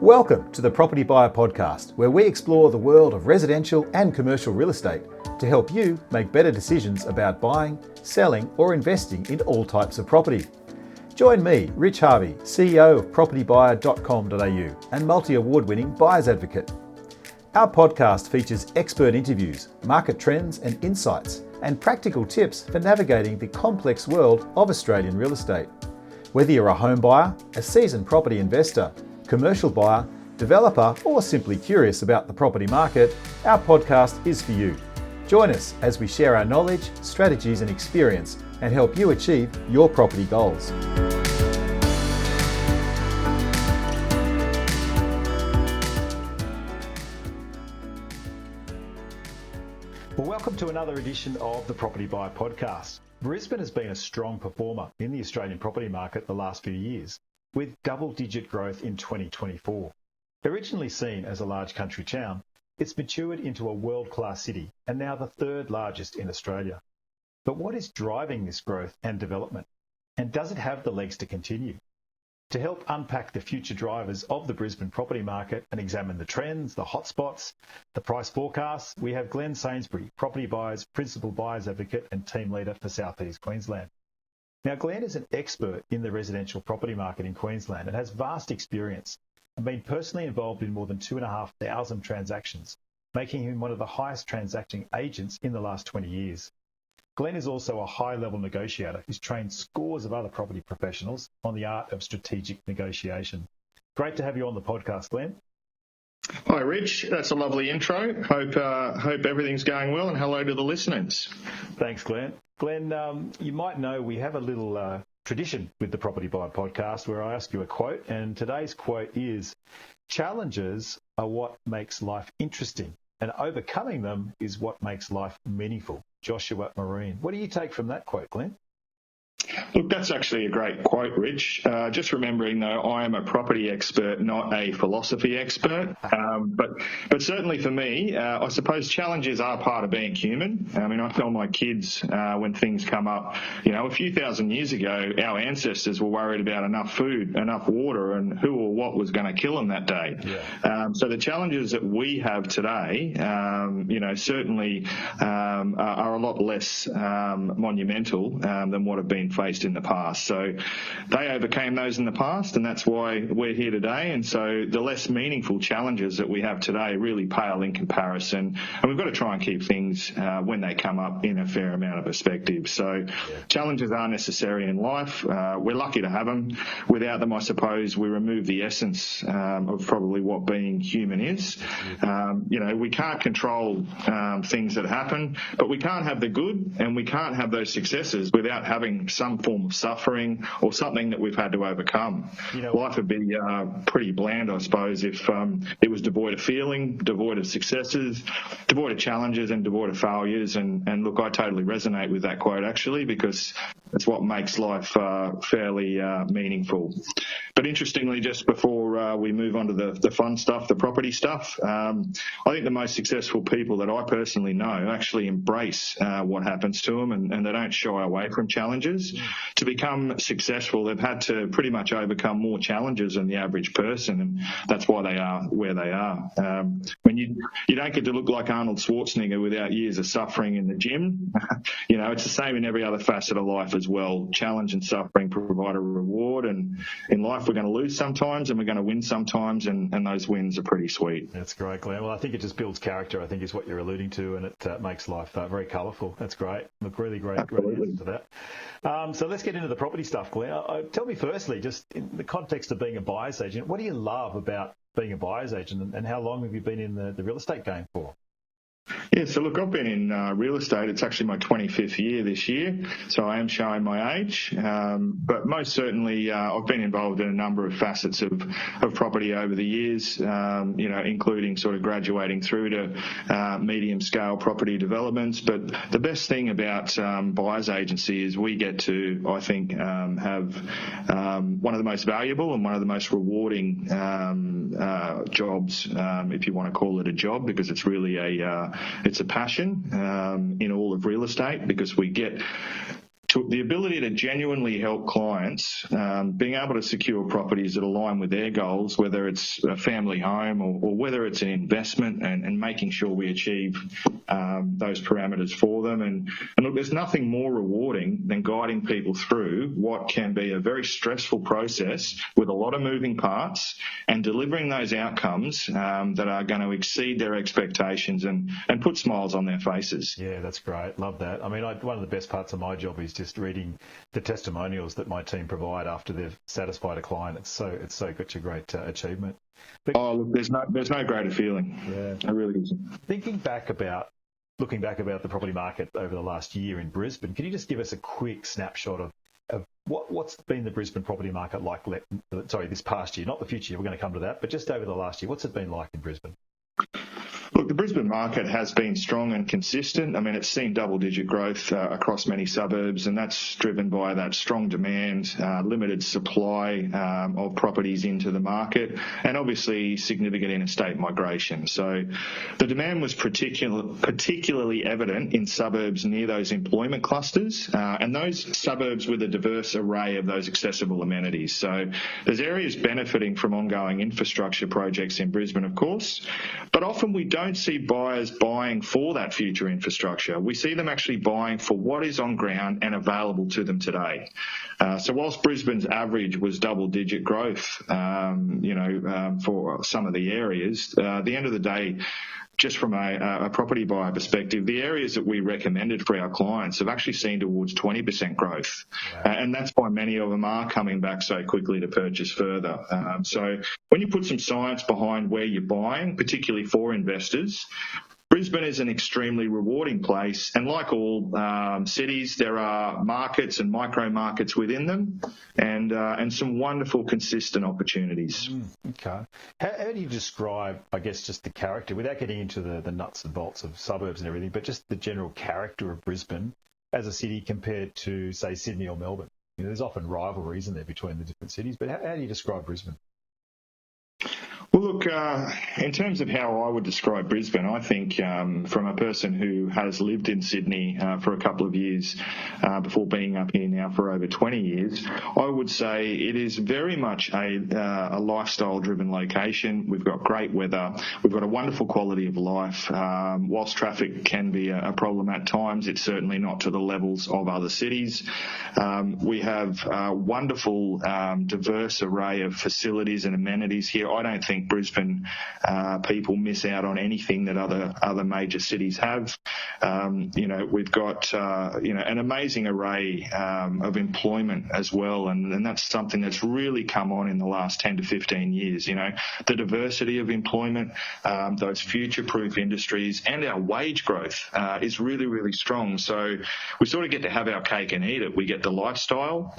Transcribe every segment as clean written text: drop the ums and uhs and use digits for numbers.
Welcome to the Propertybuyer Podcast, where we explore the world of residential and commercial real estate to help you make better decisions about buying, selling, or investing in all types of property. Join me, Rich Harvey, CEO of propertybuyer.com.au and multi-award-winning buyer's advocate. Our podcast features expert interviews, market trends and insights, and practical tips for navigating the complex world of Australian real estate. Whether you're a home buyer, a seasoned property investor, commercial buyer, developer, or simply curious about the property market, our podcast is for you. Join us as we share our knowledge, strategies, and experience and help you achieve your property goals. Well, welcome to another edition of the Propertybuyer Podcast. Brisbane has been a strong performer in the Australian property market the last few years, with double-digit growth in 2024. Originally seen as a large country town, it's matured into a world-class city and now the third largest in Australia. But what is driving this growth and development? And does it have the legs to continue? To help unpack the future drivers of the Brisbane property market and examine the trends, the hotspots, the price forecasts, we have Glen Sainsbury, Property Buyer's Principal Buyer's Advocate and Team Leader for South East Queensland. Now, Glen is an expert in the residential property market in Queensland and has vast experience and been personally involved in more than 2,500 transactions, making him one of the highest transacting agents in the last 20 years. Glen is also a high-level negotiator who's trained scores of other property professionals on the art of strategic negotiation. Great to have you on the podcast, Glen. Hi, Rich. That's a lovely intro. Hope everything's going well, and hello to the listeners. Thanks, Glen. Glen, you might know we have a little tradition with the Propertybuyer Podcast where I ask you a quote, and today's quote is, "Challenges are what makes life interesting, and overcoming them is what makes life meaningful." Joshua Marine. What do you take from that quote, Glen? Look, that's actually a great quote, Rich. Just remembering, though, I am a property expert, not a philosophy expert. But certainly for me, I suppose challenges are part of being human. I mean, I tell my kids when things come up, a few thousand years ago, our ancestors were worried about enough food, enough water, and who or what was going to kill them that day. Yeah. So the challenges that we have today, certainly are a lot less monumental than what have been faced in the past. So they overcame those in the past, and that's why we're here today. And so the less meaningful challenges that we have today really pale in comparison. And we've got to try and keep things, when they come up, in a fair amount of perspective. So challenges are necessary in life. We're lucky to have them. Without them, I suppose, we remove the essence of probably what being human is. We can't control things that happen, but we can't have the good and we can't have those successes without having some form of suffering or something that we've had to overcome. Life would be pretty bland, I suppose, if it was devoid of feeling, devoid of successes, devoid of challenges and devoid of failures. And look, I totally resonate with that quote, actually, because it's what makes life fairly meaningful. But interestingly, just before we move on to the fun stuff, the property stuff, I think the most successful people that I personally know actually embrace what happens to them and they don't shy away from challenges. To become successful, they've had to pretty much overcome more challenges than the average person, and that's why they are where they are. When you don't get to look like Arnold Schwarzenegger without years of suffering in the gym, it's the same in every other facet of life as well. Challenge and suffering provide a reward, and in life we're going to lose sometimes and we're going to win sometimes, and those wins are pretty sweet. That's great, Glen. Well, I think it just builds character, I think is what you're alluding to, and it makes life very colourful. That's great. Look, really great answer to that. So let's get into the property stuff, Glen. Tell me firstly, just in the context of being a buyer's agent, what do you love about being a buyer's agent, and how long have you been in the real estate game for? Yeah, so look, I've been in real estate. It's actually my 25th year this year, so I am showing my age. But most certainly, I've been involved in a number of facets of property over the years, including sort of graduating through to medium-scale property developments. But the best thing about buyer's agency is we get to, I think, have one of the most valuable and one of the most rewarding jobs, if you want to call it a job, because it's really it's a passion in all of real estate, because we get the ability to genuinely help clients, being able to secure properties that align with their goals, whether it's a family home or whether it's an investment, and making sure we achieve those parameters for them. And look, there's nothing more rewarding than guiding people through what can be a very stressful process with a lot of moving parts and delivering those outcomes that are going to exceed their expectations and put smiles on their faces. Yeah, that's great. Love that. I mean, one of the best parts of my job is just reading the testimonials that my team provide after they've satisfied a client. It's such a great achievement. But, look, there's no greater feeling. Yeah, it really isn't. Looking back about the property market over the last year in Brisbane, can you just give us a quick snapshot of what's been the Brisbane property market like? This past year, not the future. We're going to come to that, but just over the last year, what's it been like in Brisbane? Look, the Brisbane market has been strong and consistent. I mean, it's seen double-digit growth across many suburbs, and that's driven by that strong demand, limited supply of properties into the market, and obviously significant interstate migration. So the demand was particularly evident in suburbs near those employment clusters, and those suburbs with a diverse array of those accessible amenities. So there's areas benefiting from ongoing infrastructure projects in Brisbane, of course, but often we don't see buyers buying for that future infrastructure. We see them actually buying for what is on ground and available to them today. So whilst Brisbane's average was double-digit growth, for some of the areas, at the end of the day, just from a property buyer perspective, the areas that we recommended for our clients have actually seen towards 20% growth. Wow. And that's why many of them are coming back so quickly to purchase further. So when you put some science behind where you're buying, particularly for investors, Brisbane is an extremely rewarding place, and like all cities, there are markets and micro markets within them, and some wonderful, consistent opportunities. Okay. How do you describe, I guess, just the character, without getting into the nuts and bolts of suburbs and everything, but just the general character of Brisbane as a city compared to, say, Sydney or Melbourne? You know, there's often rivalry, isn't there, between the different cities, but how do you describe Brisbane? Well, look, in terms of how I would describe Brisbane, I think from a person who has lived in Sydney for a couple of years before being up here now for over 20 years, I would say it is very much a lifestyle-driven location. We've got great weather. We've got a wonderful quality of life. Whilst traffic can be a problem at times, it's certainly not to the levels of other cities. We have a wonderful, diverse array of facilities and amenities here. I don't think Brisbane people miss out on anything that other major cities have. We've got an amazing array of employment as well, and that's something that's really come on in the last 10 to 15 years. The diversity of employment, those future-proof industries, and our wage growth is really, really strong. So we sort of get to have our cake and eat it. We get the lifestyle,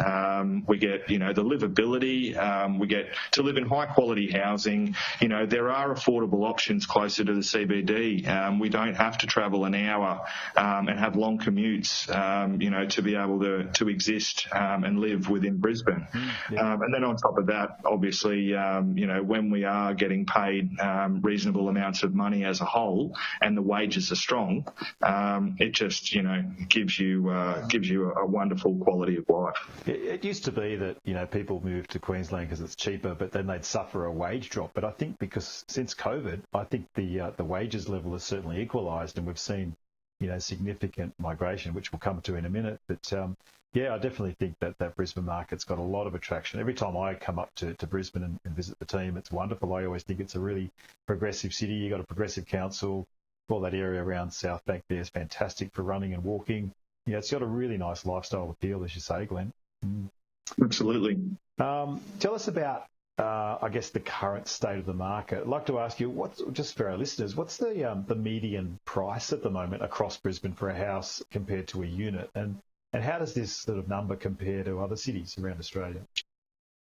we get the livability, we get to live in high-quality housing. There are affordable options closer to the CBD. We don't have to travel an hour and have long commutes, to be able to exist and live within Brisbane. Yeah. And then on top of that, obviously, when we are getting paid reasonable amounts of money as a whole, and the wages are strong, it just gives you a wonderful quality of life. It used to be that people moved to Queensland because it's cheaper, but then they'd suffer a wage drop. But I think because since COVID, I think the wages level has certainly equalised, and we've seen significant migration, which we'll come to in a minute. But I definitely think that Brisbane market's got a lot of attraction. Every time I come up to Brisbane and visit the team, it's wonderful. I always think it's a really progressive city. You've got a progressive council. All that area around South Bank there is fantastic for running and walking. It's got a really nice lifestyle appeal, as you say, Glenn. Absolutely. Tell us about, I guess, the current state of the market. I'd like to ask you, just for our listeners, what's the median price at the moment across Brisbane for a house compared to a unit? And how does this sort of number compare to other cities around Australia?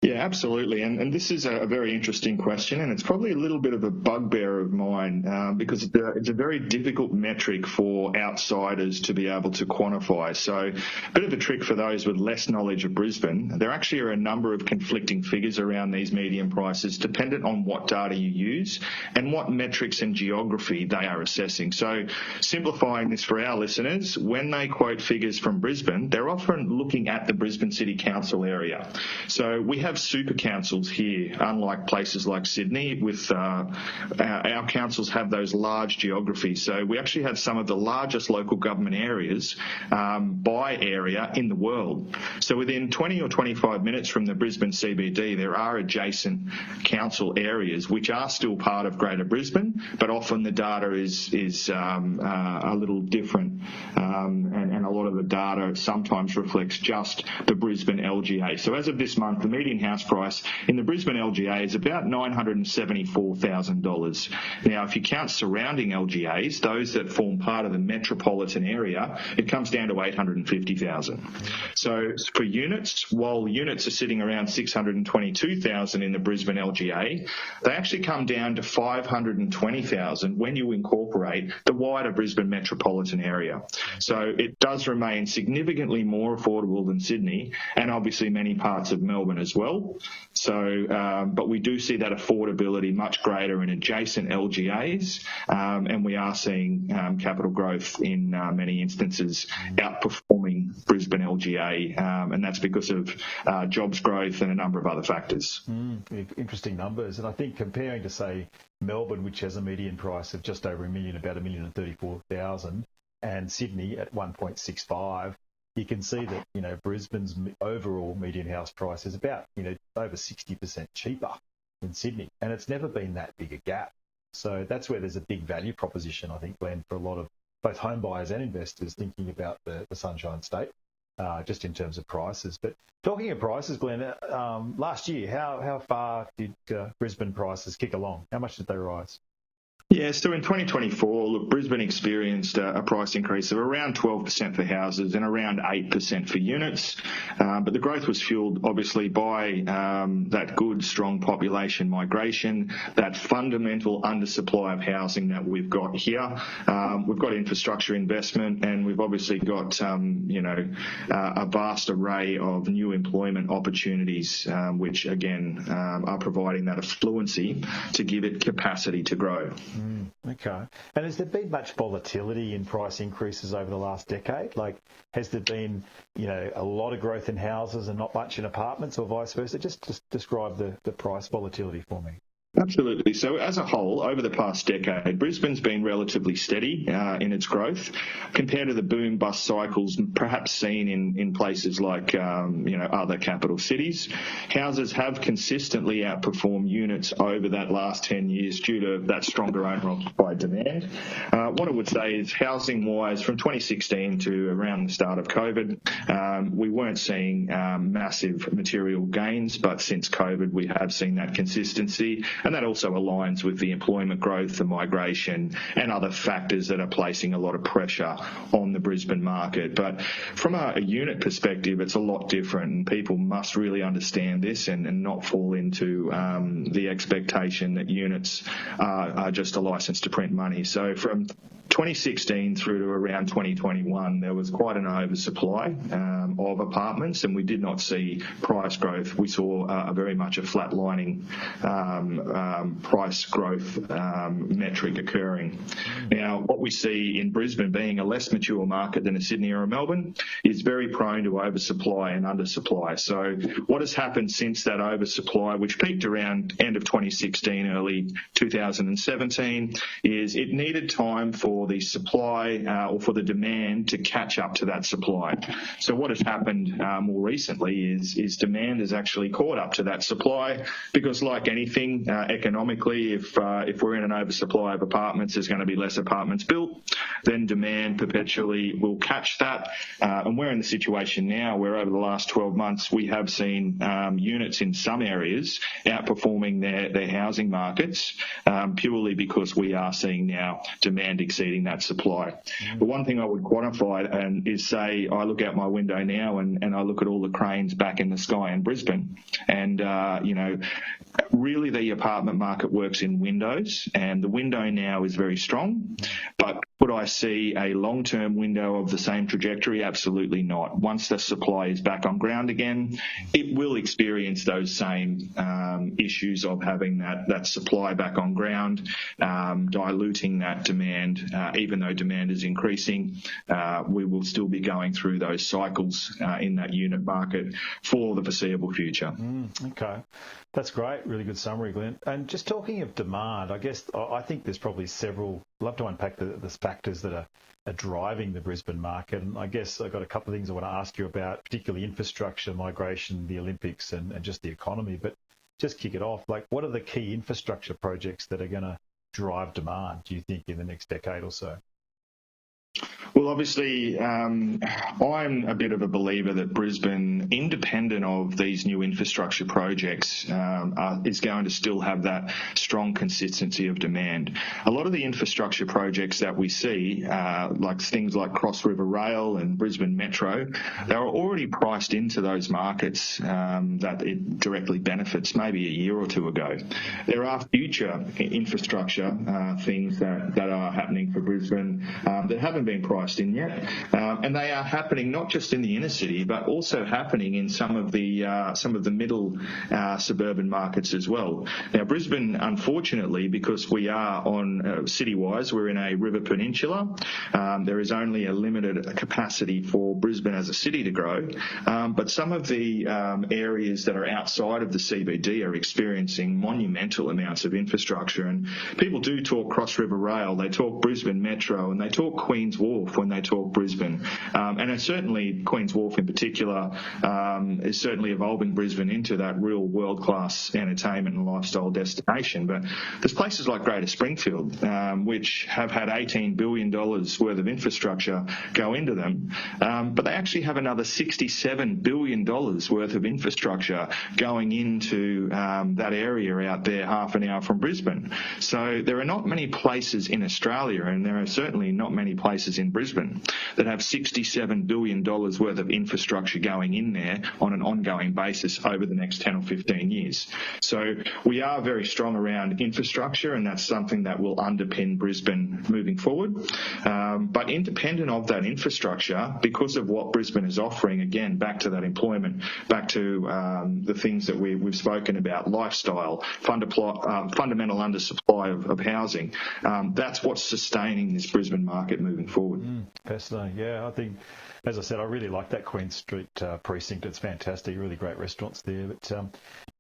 Yeah, absolutely. And this is a very interesting question, and it's probably a little bit of a bugbear of mine because it's a very difficult metric for outsiders to be able to quantify. So a bit of a trick for those with less knowledge of Brisbane. There actually are a number of conflicting figures around these median prices dependent on what data you use and what metrics and geography they are assessing. So simplifying this for our listeners, when they quote figures from Brisbane, they're often looking at the Brisbane City Council area. So we have super councils here, unlike places like Sydney. With our councils have those large geographies. So we actually have some of the largest local government areas by area in the world. So within 20 or 25 minutes from the Brisbane CBD, there are adjacent council areas which are still part of Greater Brisbane, but often the data is a little different, and a lot of the data sometimes reflects just the Brisbane LGA. So as of this month, the median house price in the Brisbane LGA is about $974,000. Now, if you count surrounding LGAs, those that form part of the metropolitan area, it comes down to $850,000. So for units, while units are sitting around $622,000 in the Brisbane LGA, they actually come down to $520,000 when you incorporate the wider Brisbane metropolitan area. So it does remain significantly more affordable than Sydney, and obviously many parts of Melbourne as well. So, but we do see that affordability much greater in adjacent LGAs, and we are seeing capital growth in many instances outperforming Brisbane LGA, and that's because of jobs growth and a number of other factors. Interesting numbers, and I think comparing to, say, Melbourne, which has a median price of just over $1 million, about $1,034,000, and Sydney at 1.65, you can see that, Brisbane's overall median house price is about, over 60% cheaper than Sydney. And it's never been that big a gap. So that's where there's a big value proposition, I think, Glenn, for a lot of both home buyers and investors thinking about the Sunshine State, just in terms of prices. But talking of prices, Glenn, last year, how far did Brisbane prices kick along? How much did they rise? Yeah, so in 2024, look, Brisbane experienced a price increase of around 12% for houses and around 8% for units. But the growth was fueled, obviously, by that good, strong population migration, that fundamental undersupply of housing that we've got here. We've got infrastructure investment, and we've obviously got, a vast array of new employment opportunities, which, again, are providing that affluency to give it capacity to grow. Okay. And has there been much volatility in price increases over the last decade? Like, has there been, a lot of growth in houses and not much in apartments, or vice versa? Just describe the price volatility for me. Absolutely. So as a whole, over the past decade, Brisbane's been relatively steady in its growth compared to the boom-bust cycles perhaps seen in places like, other capital cities. Houses have consistently outperformed units over that last 10 years due to that stronger owner-occupied demand. What I would say is, housing-wise, from 2016 to around the start of COVID, we weren't seeing massive material gains, but since COVID, we have seen that consistency. And that also aligns with the employment growth, the migration, and other factors that are placing a lot of pressure on the Brisbane market. But from a unit perspective, it's a lot different, and people must really understand this and not fall into the expectation that units are just a license to print money. So from 2016 through to around 2021, there was quite an oversupply of apartments, and we did not see price growth. We saw very much a flatlining price growth metric occurring. Now, what we see in Brisbane, being a less mature market than a Sydney or a Melbourne, is very prone to oversupply and undersupply. So what has happened since that oversupply, which peaked around end of 2016, early 2017, is it needed time for the supply or for the demand to catch up to that supply. So what has happened more recently is demand has actually caught up to that supply, because like anything economically, if we're in an oversupply of apartments, there's going to be less apartments built, then demand perpetually will catch that. And we're in the situation now where over the last 12 months, we have seen units in some areas outperforming their housing markets purely because we are seeing now demand exceeding that supply. The one thing I would quantify is, say, I look out my window now and I look at all the cranes back in the sky in Brisbane. And, really the apartment market works in windows, and the window now is very strong. But would I see a long-term window of the same trajectory? Absolutely not. Once the supply is back on ground again, it will experience those same issues of having that supply back on ground, diluting that demand. Even though demand is increasing, we will still be going through those cycles in that unit market for the foreseeable future. Okay. That's great. Really good summary, Glenn. And just talking of demand, I think there's probably several. I'd love to unpack the factors that are driving the Brisbane market. And I guess I've got a couple of things I want to ask you about, particularly infrastructure, migration, the Olympics, and just the economy. But just kick it off. Like, what are the key infrastructure projects that are going to drive demand, do you think, in the next decade or so? Well, obviously, I'm a bit of a believer that Brisbane, independent of these new infrastructure projects, is going to still have that strong consistency of demand. A lot of the infrastructure projects that we see, like things like Cross River Rail and Brisbane Metro, they are already priced into those markets that it directly benefits maybe a year or two ago. There are future infrastructure things that are happening for Brisbane that haven't been priced in yet, and they are happening not just in the inner city, but also happening in some of the middle suburban markets as well. Now, Brisbane, unfortunately, because we are on city-wise, we're in a river peninsula. There is only a limited capacity for Brisbane as a city to grow, but some of the areas that are outside of the CBD are experiencing monumental amounts of infrastructure. And people do talk Cross River Rail, they talk Brisbane Metro, and they talk Queen's Wharf when they talk Brisbane. And it's certainly Queen's Wharf in particular is certainly evolving Brisbane into that real world-class entertainment and lifestyle destination. But there's places like Greater Springfield, which have had $18 billion worth of infrastructure go into them, but they actually have another $67 billion worth of infrastructure going into that area out there half an hour from Brisbane. So there are not many places in Australia, and there are certainly not many places in Brisbane that have $67 billion worth of infrastructure going in there on an ongoing basis over the next 10 or 15 years. So we are very strong around infrastructure, and that's something that will underpin Brisbane moving forward. But independent of that infrastructure, because of what Brisbane is offering, again, back to that employment, back to the things that we've spoken about, lifestyle, fundamental undersupply of housing, that's what's sustaining this Brisbane market moving forward. Fascinating. Yeah, I think, as I said, I really like that Queen Street precinct. It's fantastic, really great restaurants there. But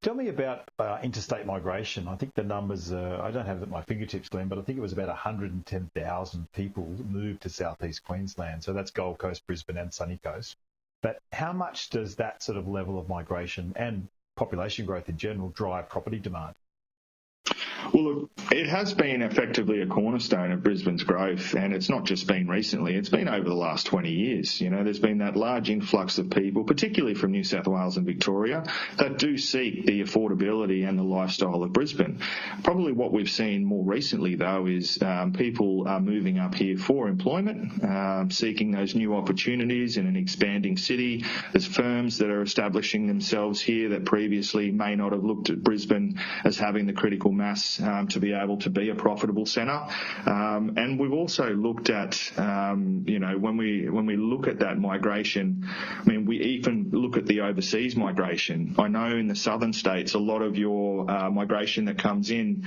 tell me about interstate migration. I think the numbers, I don't have it at my fingertips, Glenn, but I think it was about 110,000 people moved to South East Queensland. So that's Gold Coast, Brisbane and Sunny Coast. But how much does that sort of level of migration and population growth in general drive property demand? Well, look, it has been effectively a cornerstone of Brisbane's growth, and it's not just been recently, it's been over the last 20 years. You know, there's been that large influx of people, particularly from New South Wales and Victoria, that do seek the affordability and the lifestyle of Brisbane. Probably what we've seen more recently, though, is people are moving up here for employment, seeking those new opportunities in an expanding city. There's firms that are establishing themselves here that previously may not have looked at Brisbane as having the critical mass to be able to be a profitable centre. And we've also looked at, when we look at that migration, I mean, we even look at the overseas migration. I know in the southern states, a lot of your migration that comes in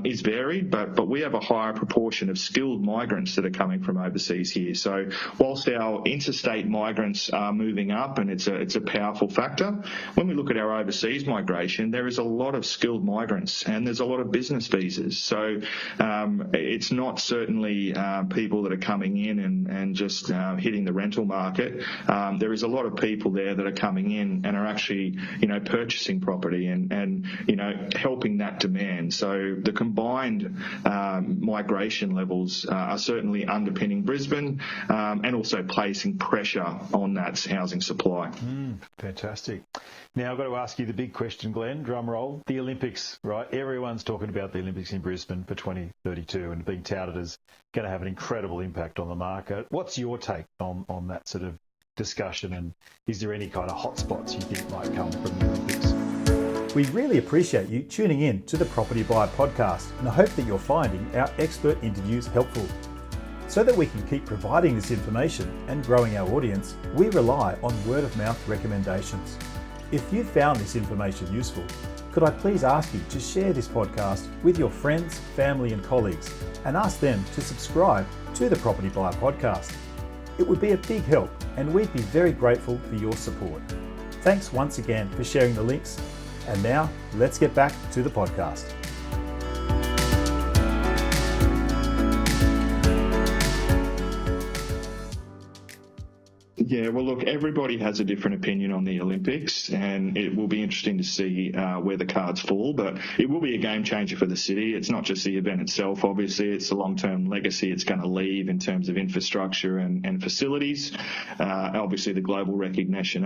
is varied, but we have a higher proportion of skilled migrants that are coming from overseas here. So whilst our interstate migrants are moving up, and it's a powerful factor, when we look at our overseas migration, there is a lot of skilled migrants, and there's a lot of business visas. So it's not certainly people that are coming in and just hitting the rental market. There is a lot of people there that are coming in and are actually, purchasing property and helping that demand. So the combined migration levels are certainly underpinning Brisbane and also placing pressure on that housing supply. Fantastic. Now, I've got to ask you the big question, Glenn, drum roll, the Olympics, right? Everyone's talking about the Olympics in Brisbane for 2032 and being touted as going to have an incredible impact on the market. What's your take on that sort of discussion, and is there any kind of hotspots you think might come from the Olympics? We really appreciate you tuning in to the Property Buyer Podcast, and I hope that you're finding our expert interviews helpful. So that we can keep providing this information and growing our audience, we rely on word-of-mouth recommendations. If you found this information useful, could I please ask you to share this podcast with your friends, family and colleagues, and ask them to subscribe to the Property Buyer Podcast. It would be a big help, and we'd be very grateful for your support. Thanks once again for sharing the links. And now, let's get back to the podcast. Yeah, well, look, everybody has a different opinion on the Olympics, and it will be interesting to see where the cards fall, but it will be a game changer for the city. It's not just the event itself, obviously. It's the long-term legacy it's going to leave in terms of infrastructure and facilities. Obviously, the global recognition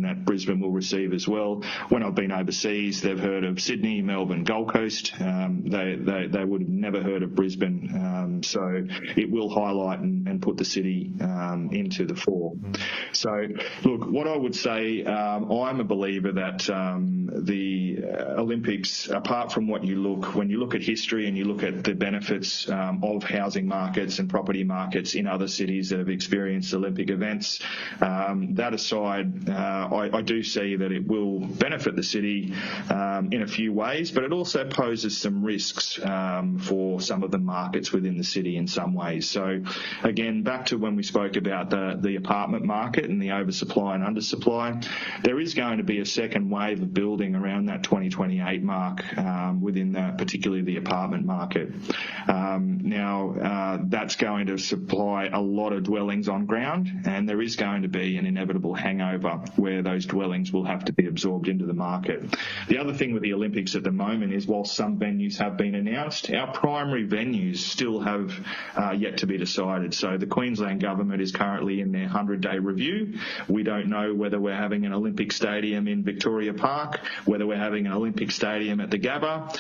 that Brisbane will receive as well. When I've been overseas, they've heard of Sydney, Melbourne, Gold Coast. They would have never heard of Brisbane. So it will highlight and put the city into the fore. So, look, what I would say, I'm a believer that the Olympics, apart from when you look at history and you look at the benefits of housing markets and property markets in other cities that have experienced Olympic events, that aside, I do see that it will benefit the city in a few ways, but it also poses some risks for some of the markets within the city in some ways. So, again, back to when we spoke about the apartment market and the oversupply and undersupply, there is going to be a second wave of building around that 2028 mark within that, particularly the apartment market. Now, that's going to supply a lot of dwellings on ground, and there is going to be an inevitable hangover where those dwellings will have to be absorbed into the market. The other thing with the Olympics at the moment is, while some venues have been announced, our primary venues still have yet to be decided. So the Queensland government is currently in their 100-day review. We don't know whether we're having an Olympic stadium in Victoria Park, whether we're having an Olympic stadium at the Gabba.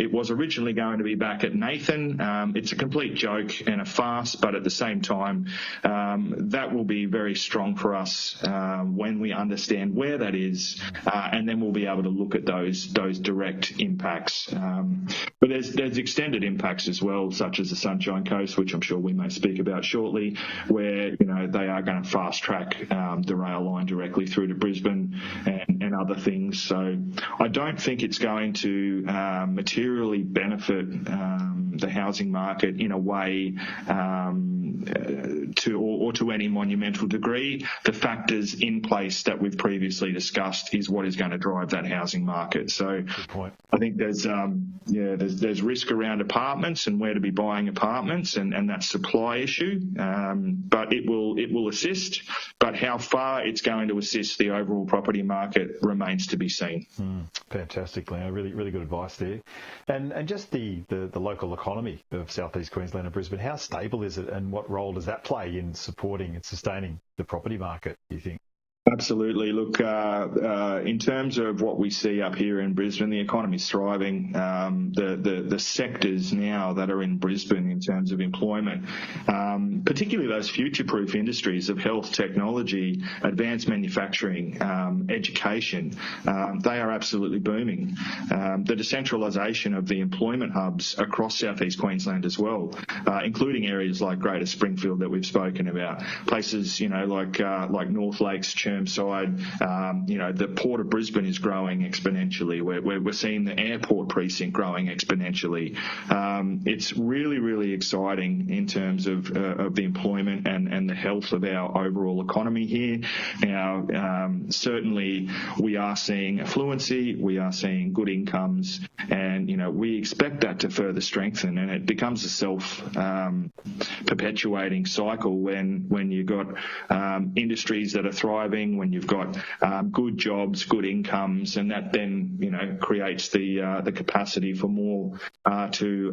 It was originally going to be back at Nathan. It's a complete joke and a farce, but at the same time, that will be very strong for us when we understand where that is, and then we'll be able to look at those direct impacts. But there's extended impacts as well, such as the Sunshine Coast, which I'm sure we may speak about shortly, where they are going to fast track the rail line directly through to Brisbane and other things. So I don't think it's going to materially benefit the housing market in a way to any monumental degree. The factors in place that we've previously discussed is what is going to drive that housing market. So I think there's risk around apartments and where to be buying apartments and that supply issue. But it will assist. But how far it's going to assist the overall property market remains to be seen. Fantastic, Leo. Really, really good advice there. And just the local economy of South East Queensland and Brisbane, how stable is it, and what role does that play in supporting and sustaining the property market, do you think? Absolutely. Look, in terms of what we see up here in Brisbane, the economy's thriving. The sectors now that are in Brisbane in terms of employment, particularly those future-proof industries of health, technology, advanced manufacturing, education, they are absolutely booming. The decentralisation of the employment hubs across South East Queensland as well, including areas like Greater Springfield that we've spoken about, places like North Lakes, Chermside. The Port of Brisbane is growing exponentially. We're seeing the airport precinct growing exponentially. It's really, really exciting in terms of the employment and the health of our overall economy here. Now, certainly we are seeing affluency, we are seeing good incomes, and we expect that to further strengthen, and it becomes a self-perpetuating cycle when you've got industries that are thriving, growing, when you've got good jobs, good incomes, and that then creates the capacity for more to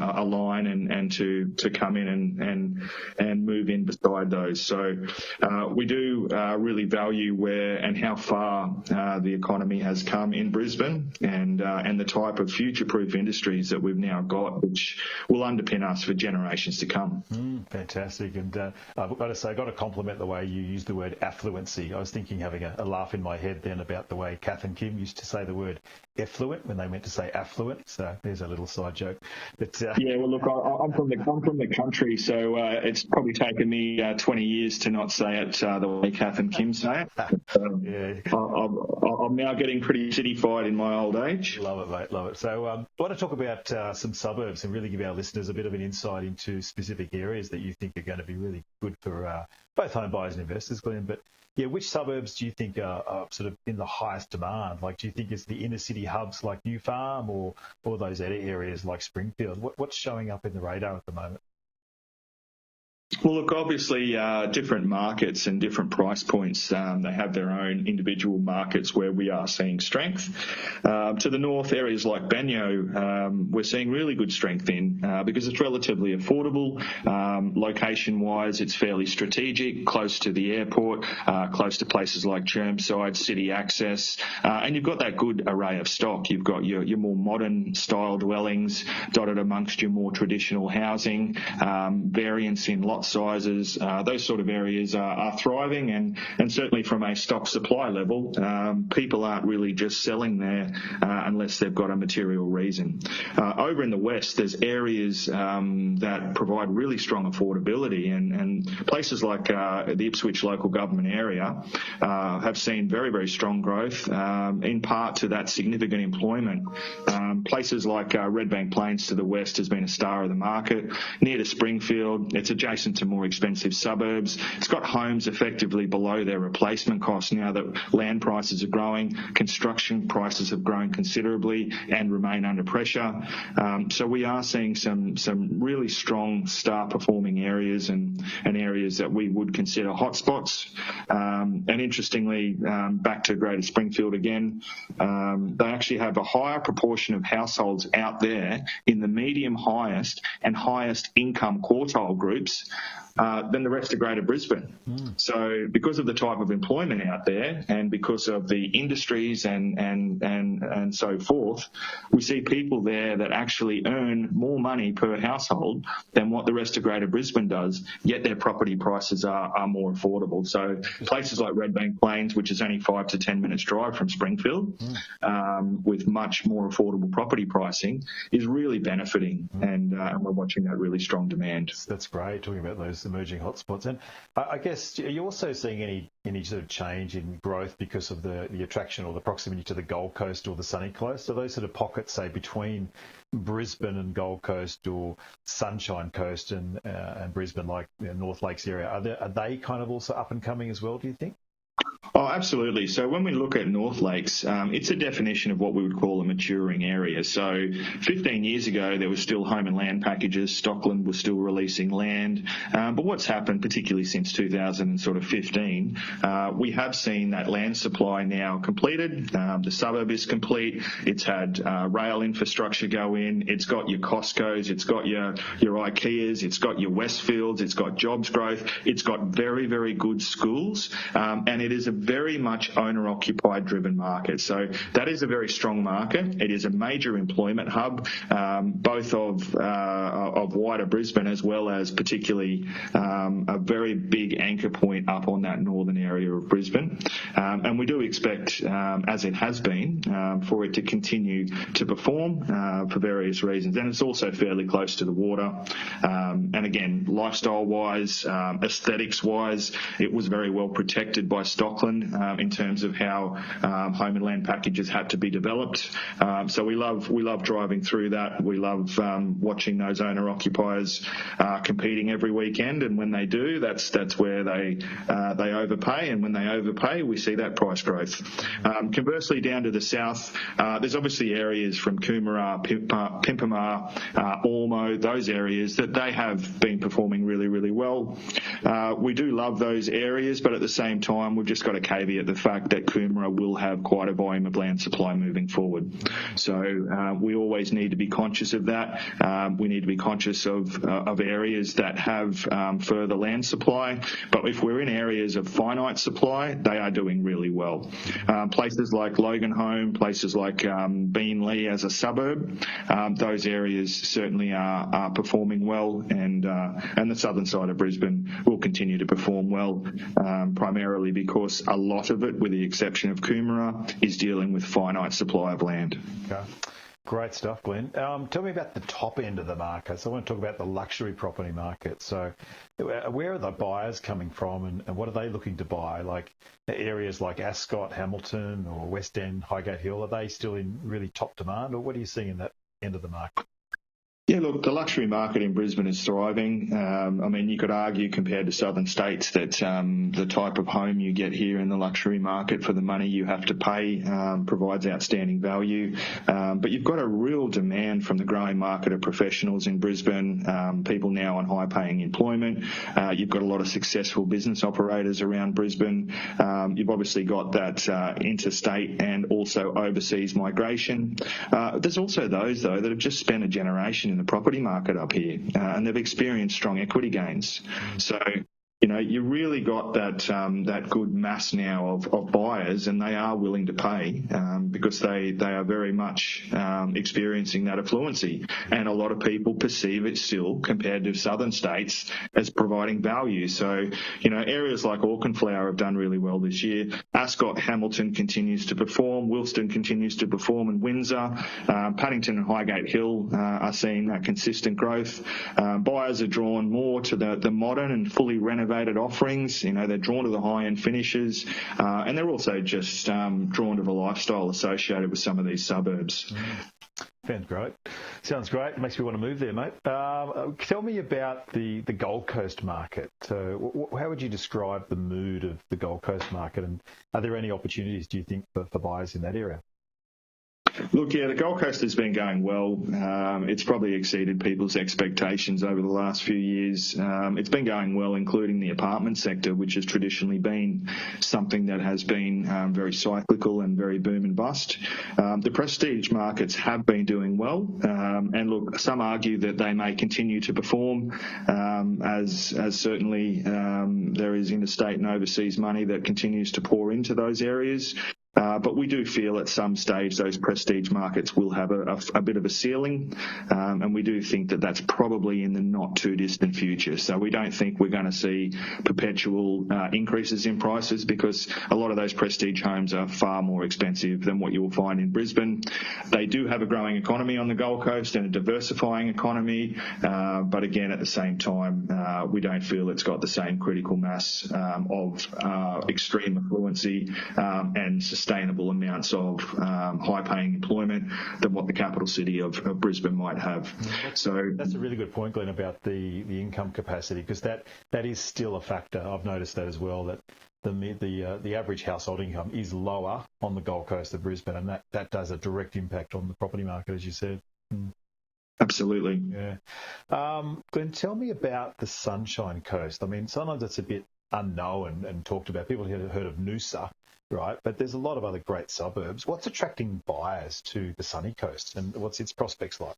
align and to come in and move in beside those. So we do really value where and how far the economy has come in Brisbane, and the type of future-proof industries that we've now got, which will underpin us for generations to come. Fantastic. And I've got to say, I've got to compliment the way you use the word affluency. I was thinking, having a laugh in my head then about the way Kath and Kim used to say the word effluent when they meant to say affluent. So there's a little side joke. But, yeah, well, look, I'm from the country, so it's probably taken me 20 years to not say it the way Kath and Kim say it. I'm now getting pretty city-fied in my old age. Love it, mate, love it. So I want to talk about some suburbs and really give our listeners a bit of an insight into specific areas that you think are going to be really good for both home buyers and investors, Glenn. But yeah, which suburbs do you think are sort of in the highest demand? Like, do you think it's the inner city hubs like New Farm or those other areas like Springfield? What's showing up in the radar at the moment? Well, look, obviously different markets and different price points, they have their own individual markets where we are seeing strength. To the north, areas like Banyo, we're seeing really good strength in because it's relatively affordable. Location-wise, it's fairly strategic, close to the airport, close to places like Chermside, city access, and you've got that good array of stock. You've got your more modern style dwellings dotted amongst your more traditional housing, variance in lot sizes. Those sort of areas are thriving, and certainly from a stock supply level, people aren't really just selling there unless they've got a material reason. Over in the west, there's areas that provide really strong affordability, and places like the Ipswich local government area have seen very, very strong growth, in part to that significant employment. Places like Redbank Plains to the west has been a star of the market. Near to Springfield, it's adjacent to more expensive suburbs. It's got homes effectively below their replacement cost now that land prices are growing, construction prices have grown considerably and remain under pressure. So we are seeing some really strong star performing areas and areas that we would consider hotspots. And interestingly, back to Greater Springfield again, they actually have a higher proportion of households out there in the medium highest and highest income quartile groups than the rest of Greater Brisbane. So because of the type of employment out there and because of the industries and so forth, we see people there that actually earn more money per household than what the rest of Greater Brisbane does, yet their property prices are more affordable. So places like Redbank Plains, which is only 5 to 10 minutes drive from Springfield, with much more affordable property pricing, is really benefiting, and we're watching that really strong demand. That's great, talking about those emerging hotspots. And I guess, are you also seeing any sort of change in growth because of the attraction or the proximity to the Gold Coast or the Sunny Coast? Are those sort of pockets, say, between Brisbane and Gold Coast or Sunshine Coast and Brisbane, like North Lakes area, are they kind of also up and coming as well, do you think? Oh, absolutely. So when we look at North Lakes, it's a definition of what we would call a maturing area. So 15 years ago, there was still home and land packages. Stockland was still releasing land. But what's happened, particularly since 2015, we have seen that land supply now completed. The suburb is complete. It's had rail infrastructure go in. It's got your Costco's. It's got your Ikeas. It's got your Westfields. It's got jobs growth. It's got very, very good schools. And it is a very much owner-occupied driven market. So that is a very strong market. It is a major employment hub, both of wider Brisbane as well as particularly a very big anchor point up on that northern area of Brisbane. And we do expect, as it has been, for it to continue to perform for various reasons. And it's also fairly close to the water. And again, lifestyle-wise, aesthetics-wise, it was very well protected by Stockland in terms of how home and land packages had to be developed. So we love driving through that. We love watching those owner occupiers competing every weekend, and when they do, that's where they overpay, and when they overpay, we see that price growth. Conversely, down to the south, there's obviously areas from Coomera, Pimpamar, Ormo, those areas that they have been performing really, really well. We do love those areas, but at the same time, we've just got to caveat the fact that Coomera will have quite a volume of land supply moving forward. So we always need to be conscious of that. We need to be conscious of areas that have further land supply. But if we're in areas of finite supply, they are doing really well. Places like Loganholme, places like Beenleigh as a suburb, those areas certainly are performing well, and the southern side of Brisbane will continue to perform well, primarily because a lot of it, with the exception of Coomera, is dealing with finite supply of land. Okay. Great stuff, Glenn. Tell me about the top end of the market. So I want to talk about the luxury property market. So where are the buyers coming from, and what are they looking to buy? Like areas like Ascot, Hamilton or West End, Highgate Hill, are they still in really top demand, or what are you seeing in that end of the market? Yeah, look, the luxury market in Brisbane is thriving. I mean, you could argue compared to southern states that the type of home you get here in the luxury market for the money you have to pay provides outstanding value. But you've got a real demand from the growing market of professionals in Brisbane, people now on high-paying employment. You've got a lot of successful business operators around Brisbane. You've obviously got that interstate and also overseas migration. There's also those, though, that have just spent a generation in the property market up here, and they've experienced strong equity gains. So, you really got that good mass now of buyers, and they are willing to pay because they are very much experiencing that affluency. And a lot of people perceive it still, compared to southern states, as providing value. So, areas like Auchenflower have done really well this year. Ascot, Hamilton continues to perform. Wilston continues to perform, and Windsor, Paddington and Highgate Hill are seeing that consistent growth. Buyers are drawn more to the modern and fully renovated offerings. They're drawn to the high-end finishes, and they're also just drawn to the lifestyle associated with some of these suburbs. Sounds great. Makes me want to move there, mate. Tell me about the Gold Coast market. How would you describe the mood of the Gold Coast market, and are there any opportunities, do you think, for buyers in that area? Look, yeah, the Gold Coast has been going well. It's probably exceeded people's expectations over the last few years. It's been going well, including the apartment sector, which has traditionally been something that has been very cyclical and very boom and bust. The prestige markets have been doing well, and look, some argue that they may continue to perform, as certainly there is interstate and overseas money that continues to pour into those areas. But we do feel at some stage those prestige markets will have a bit of a ceiling, and we do think that that's probably in the not too distant future. So we don't think we're going to see perpetual increases in prices, because a lot of those prestige homes are far more expensive than what you will find in Brisbane. They do have a growing economy on the Gold Coast and a diversifying economy, but again, at the same time, we don't feel it's got the same critical mass of extreme affluency and sustainable amounts of high-paying employment than what the capital city of Brisbane might have. So that's a really good point, Glenn, about the income capacity, because that is still a factor. I've noticed that as well, that the average household income is lower on the Gold Coast of Brisbane, and that does a direct impact on the property market, as you said. Absolutely. Yeah. Glenn, tell me about the Sunshine Coast. I mean, sometimes it's a bit unknown and talked about. People have heard of Noosa, right? But there's a lot of other great suburbs. What's attracting buyers to the sunny coast, and what's its prospects like?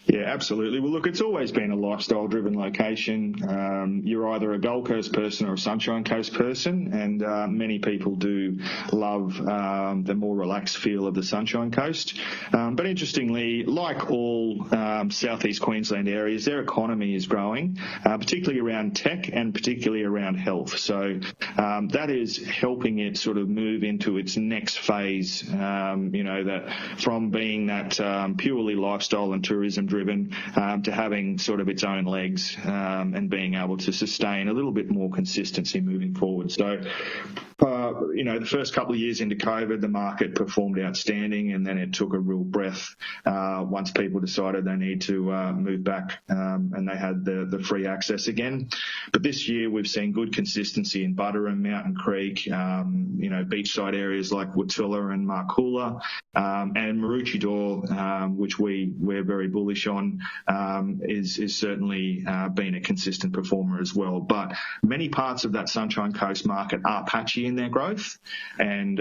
Yeah, absolutely. Well, look, it's always been a lifestyle-driven location. You're either a Gold Coast person or a Sunshine Coast person, and many people do love the more relaxed feel of the Sunshine Coast. But interestingly, like all South East Queensland areas, their economy is growing, particularly around tech and particularly around health. So that is helping it sort of move into its next phase, that from being that purely lifestyle and tourism-driven to having sort of its own legs and being able to sustain a little bit more consistency moving forward. So, the first couple of years into COVID, the market performed outstanding, and then it took a real breath once people decided they need to move back and they had the free access again. But this year we've seen good consistency in Butterham, Mountain Creek, beachside areas like Woodsvilla and Marcoola, and Maroochydore, which we're very bullish bullish on is certainly been a consistent performer as well. But many parts of that Sunshine Coast market are patchy in their growth, and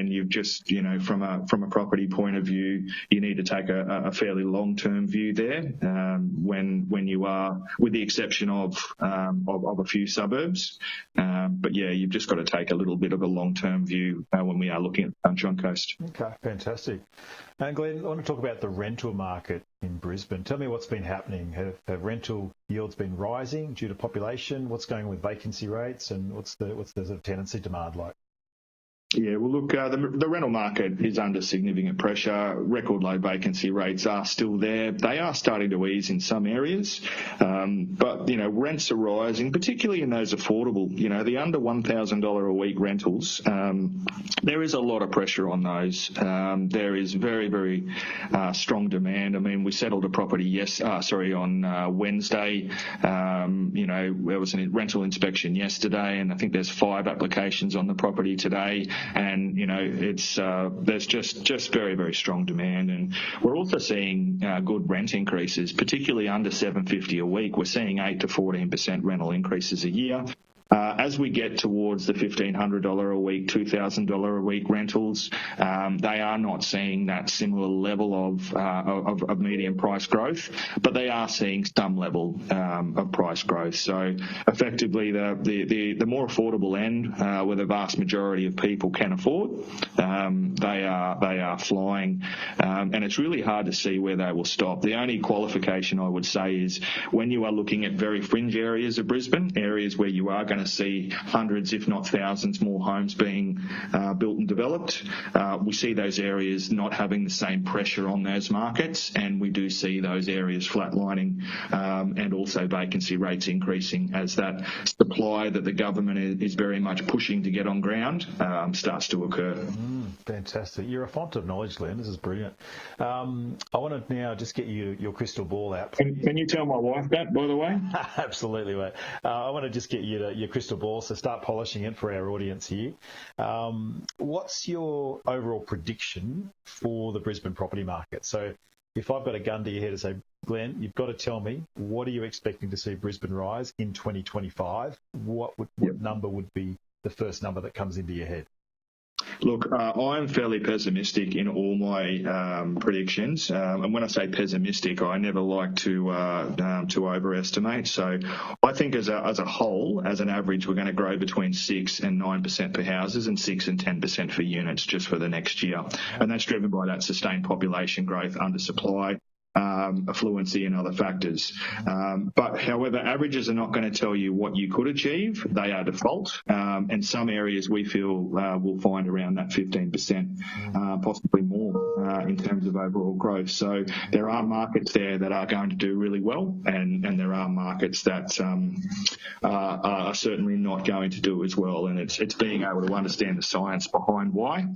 you've just, from a property point of view, you need to take a fairly long-term view there when you are, with the exception of a few suburbs. But yeah, you've just got to take a little bit of a long-term view when we are looking at the Sunshine Coast. Okay, fantastic. And Glenn, I want to talk about the rental market in Brisbane. Tell me what's been happening. Have rental yields been rising due to population? What's going on with vacancy rates, and what's the sort of tenancy demand like? Yeah, well, look, the rental market is under significant pressure. Record low vacancy rates are still there. They are starting to ease in some areas, but rents are rising, particularly in those affordable. The under $1,000 a week rentals. There is a lot of pressure on those. There is very, very strong demand. I mean, we settled a property on Wednesday. There was a rental inspection yesterday, and I think there's 5 applications on the property today. And there's just very, very strong demand, and we're also seeing good rent increases, particularly under $750 a week. We're seeing 8 to 14% rental increases a year. As we get towards the $1,500 a week, $2,000 a week rentals, they are not seeing that similar level of median price growth, but they are seeing some level of price growth. So effectively, the more affordable end, where the vast majority of people can afford, they are flying, and it's really hard to see where they will stop. The only qualification I would say is when you are looking at very fringe areas of Brisbane, areas where you are going to see hundreds, if not thousands, more homes being built and developed. We see those areas not having the same pressure on those markets, and we do see those areas flatlining, and also vacancy rates increasing as that supply that the government is very much pushing to get on ground starts to occur. Fantastic. You're a font of knowledge, Glenn. This is brilliant. I want to now just get your crystal ball out. Can you tell my wife that, by the way? Absolutely, mate. I want to just get you your crystal ball, so start polishing it for our audience here. What's your overall prediction for the Brisbane property market? So if I've got a gun to your head to say, Glenn, you've got to tell me, what are you expecting to see Brisbane rise in 2025? What number would be the first number that comes into your head? Look, I'm fairly pessimistic in all my predictions, and when I say pessimistic, I never like to overestimate. So I think as a whole, as an average, we're going to grow between 6 and 9% for houses and 6 and 10% for units just for the next year, and that's driven by that sustained population growth, under supply, affluency and other factors. But however, averages are not going to tell you what you could achieve. They are default, and some areas we feel will find around that 15%, possibly more, in terms of overall growth. So there are markets there that are going to do really well, and there are markets that are certainly not going to do as well, and it's being able to understand the science behind why,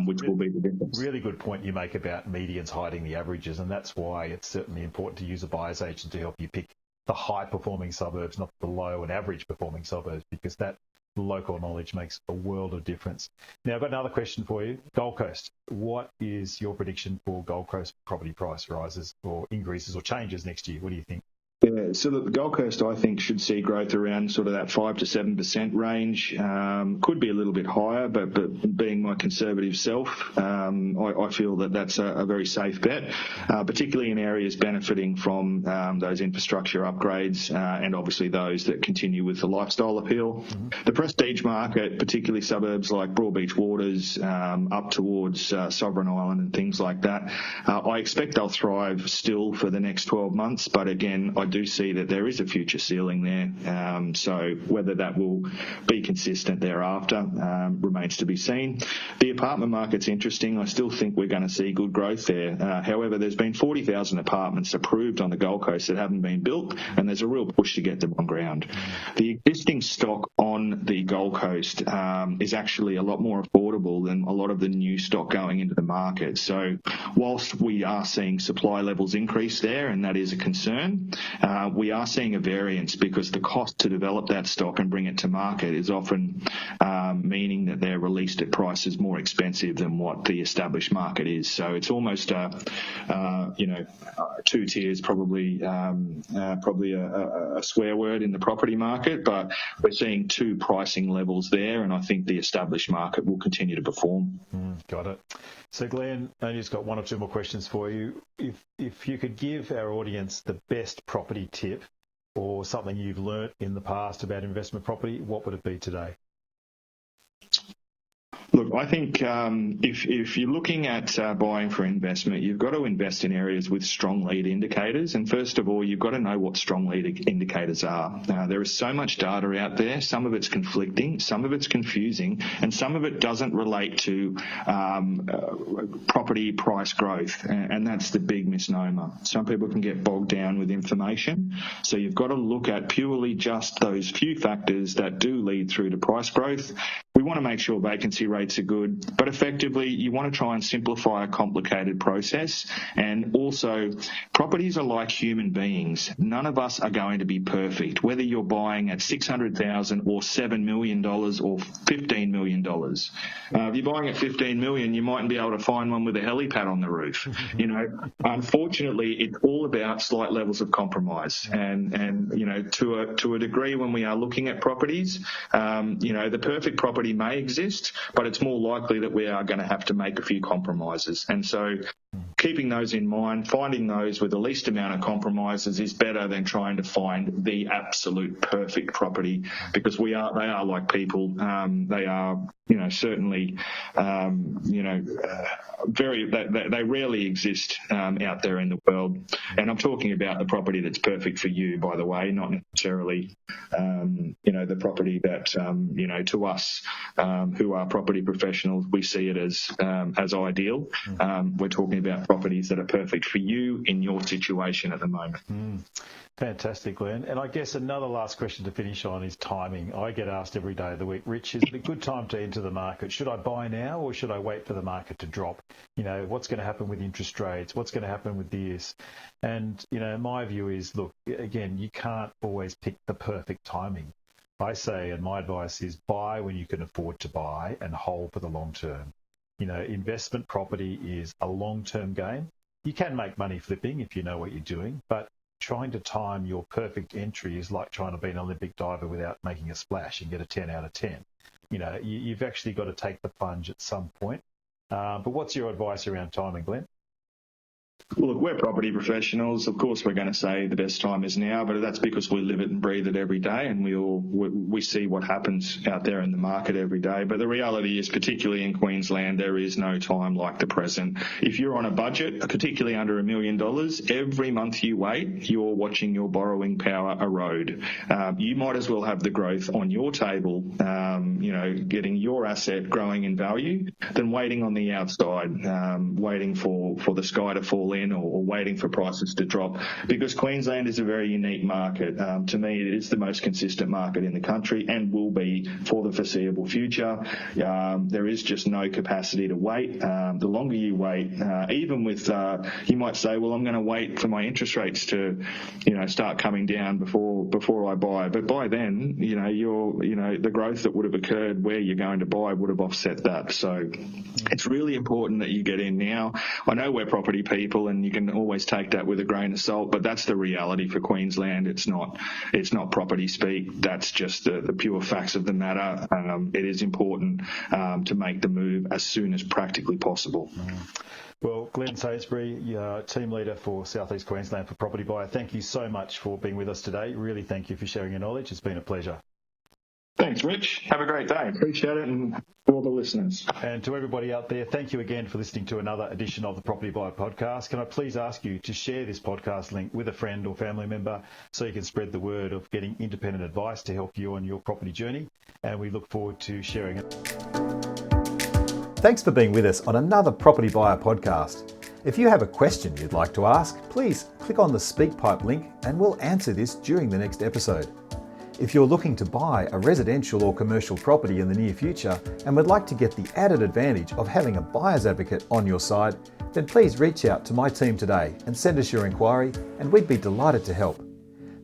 which will be the difference. Really good point you make about medians hiding the averages, and that's why it's certainly important to use a buyer's agent to help you pick the high-performing suburbs, not the low and average-performing suburbs, because that local knowledge makes a world of difference. Now, I've got another question for you. Gold Coast, what is your prediction for Gold Coast property price rises or increases or changes next year? What do you think? Yeah, so the Gold Coast, I think, should see growth around sort of that 5 to 7% range. Could be a little bit higher, but being my conservative self, I feel that that's a very safe bet, particularly in areas benefiting from those infrastructure upgrades, and obviously those that continue with the lifestyle appeal. The prestige market, particularly suburbs like Broadbeach Waters, up towards Sovereign Island and things like that, I expect they'll thrive still for the next 12 months, but again, I do see that there is a future ceiling there. So whether that will be consistent thereafter remains to be seen. The apartment market's interesting. I still think we're going to see good growth there. However, there's been 40,000 apartments approved on the Gold Coast that haven't been built, and there's a real push to get them on ground. The existing stock on the Gold Coast is actually a lot more affordable than a lot of the new stock going into the market. So whilst we are seeing supply levels increase there, and that is a concern, we are seeing a variance because the cost to develop that stock and bring it to market is often meaning that they're released at prices more expensive than what the established market is. So it's almost two tiers, probably a swear word in the property market, but we're seeing two pricing levels there, and I think the established market will continue to perform. Got it. So Glenn, I just got one or two more questions for you. If you could give our audience the best property tip or something you've learnt in the past about investment property, what would it be today? Look, I think if you're looking at buying for investment, you've got to invest in areas with strong lead indicators. And first of all, you've got to know what strong lead indicators are. There is so much data out there. Some of it's conflicting, some of it's confusing, and some of it doesn't relate to property price growth. And that's the big misnomer. Some people can get bogged down with information. So you've got to look at purely just those few factors that do lead through to price growth. We want to make sure vacancy rates are good, but effectively you want to try and simplify a complicated process. And also, properties are like human beings. None of us are going to be perfect, whether you're buying at $600,000 or $7 million or $15 million. If you're buying at $15 million, you mightn't be able to find one with a helipad on the roof. Unfortunately, it's all about slight levels of compromise. And to a degree, when we are looking at properties, the perfect property may exist, but it's more likely that we are going to have to make a few compromises. And so keeping those in mind, finding those with the least amount of compromises is better than trying to find the absolute perfect property, because they are like people. They are, certainly, they rarely exist out there in the world. And I'm talking about the property that's perfect for you, by the way, not necessarily, the property that, to us, who are property professionals, we see it as ideal. We're talking about properties that are perfect for you in your situation at the moment. Fantastic, Glenn. And I guess another last question to finish on is timing. I get asked every day of the week, Rich, is it a good time to enter the market? Should I buy now or should I wait for the market to drop? What's going to happen with interest rates? What's going to happen with this? And, my view is, look, again, you can't always pick the perfect timing. I say, and my advice is, buy when you can afford to buy and hold for the long term. Investment property is a long-term game. You can make money flipping if you know what you're doing, but trying to time your perfect entry is like trying to be an Olympic diver without making a splash and get a 10 out of 10. You've actually got to take the plunge at some point. But what's your advice around timing, Glenn? Well, look, we're property professionals. Of course, we're going to say the best time is now, but that's because we live it and breathe it every day, and we see what happens out there in the market every day. But the reality is, particularly in Queensland, there is no time like the present. If you're on a budget, particularly under $1 million, every month you wait, you're watching your borrowing power erode. You might as well have the growth on your table, getting your asset growing in value, than waiting on the outside, waiting for the sky to fall in or waiting for prices to drop, because Queensland is a very unique market. To me, it is the most consistent market in the country and will be for the foreseeable future. There is just no capacity to wait. The longer you wait, even with, you might say, well, I'm going to wait for my interest rates to, start coming down before I buy. But by then, the growth that would have occurred where you're going to buy would have offset that. So it's really important that you get in now. I know we're property people, and you can always take that with a grain of salt, but that's the reality for Queensland. It's not property speak. That's just the pure facts of the matter. It is important to make the move as soon as practically possible. Well, Glen Sainsbury, team leader for South East Queensland for Propertybuyer, thank you so much for being with us today. Really thank you for sharing your knowledge. It's been a pleasure. Thanks, Rich. Have a great day. Appreciate it, and to all the listeners. And to everybody out there, thank you again for listening to another edition of the Propertybuyer Podcast. Can I please ask you to share this podcast link with a friend or family member so you can spread the word of getting independent advice to help you on your property journey? And we look forward to sharing it. Thanks for being with us on another Propertybuyer Podcast. If you have a question you'd like to ask, please click on the SpeakPipe link and we'll answer this during the next episode. If you're looking to buy a residential or commercial property in the near future and would like to get the added advantage of having a buyer's advocate on your side, then please reach out to my team today and send us your inquiry, and we'd be delighted to help.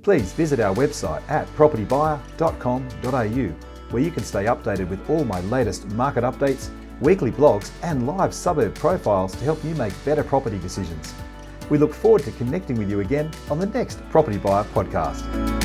please visit our website at propertybuyer.com.au, where you can stay updated with all my latest market updates, weekly blogs and live suburb profiles to help you make better property decisions. We look forward to connecting with you again on the next Property Buyer Podcast.